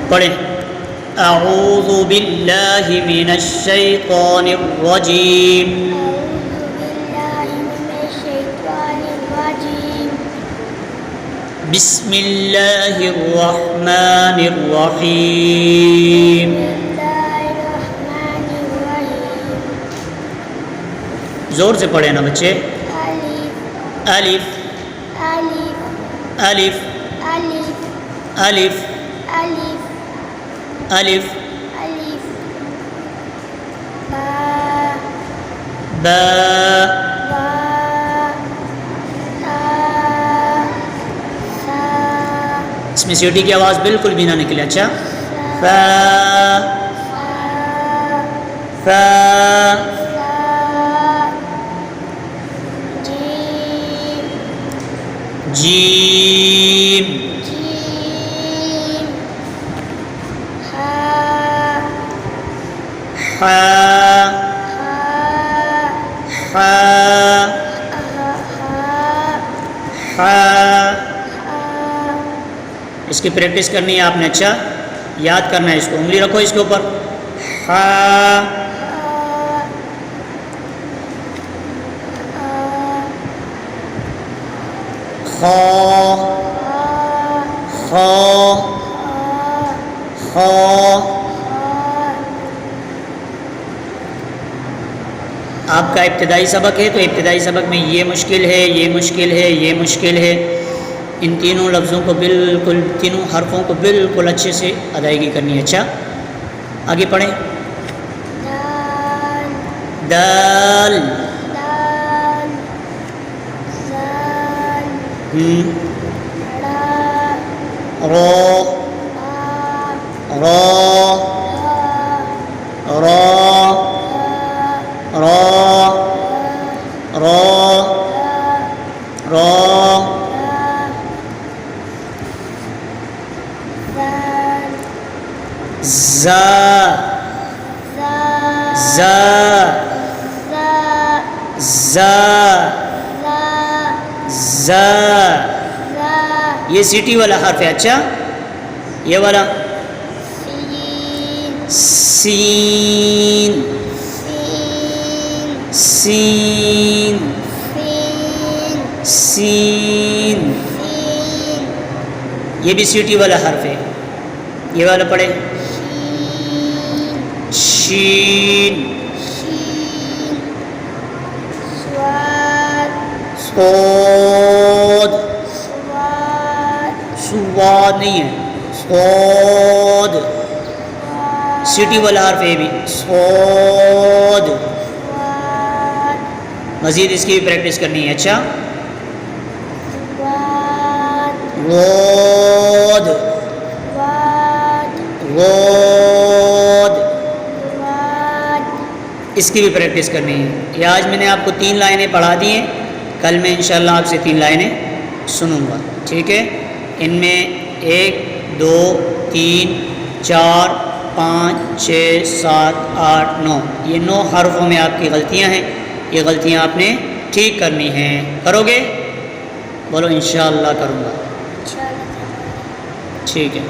پڑھیں. اعوذ باللہ من الشیطان الرجیم. بسم اللہ الرحمن الرحیم. زور سے پڑھیں نا بچے. الف الف الف الف با اس میں سیٹی کی آواز بالکل بھی نہ نکلے. اچھا. فا فا جیم حا حا حا. اس کی پریکٹس کرنی ہے آپ نے. اچھا یاد کرنا ہے اس کو. انگلی رکھو اس کے اوپر. حا خا خا خا. آپ کا ابتدائی سبق ہے تو ابتدائی سبق میں یہ مشکل ہے، یہ مشکل ہے، یہ مشکل ہے. ان تینوں لفظوں کو بالکل، تینوں حرفوں کو بالکل اچھے سے ادائیگی کرنی ہے. اچھا آگے پڑھیں. دال رو رو رو رو رو رو زا زا زا زا. یہ سیٹی والا حرف ہے. اچھا یہ والا سین سین سین. یہ بھی سیٹی والا حرف ہے. یہ والا پڑھے. شین صاد سواد نہیں ہے، صاد. سیٹی والا حرف ہے بھی. صاد. مزید اس کی بھی پریکٹس کرنی ہے. اچھا واد واد. اس کی بھی پریکٹس کرنی ہے. یہ آج میں نے آپ کو 3 لائنیں پڑھا دی ہیں. کل میں انشاءاللہ آپ سے 3 لائنیں سنوں گا. ٹھیک ہے. ان میں 1 2 3 4 5 6 7 8 9 یہ 9 حرفوں میں آپ کی غلطیاں ہیں. یہ غلطیاں آپ نے ٹھیک کرنی ہیں. کرو گے؟ بولو انشاءاللہ کروں گا. ٹھیک ہے.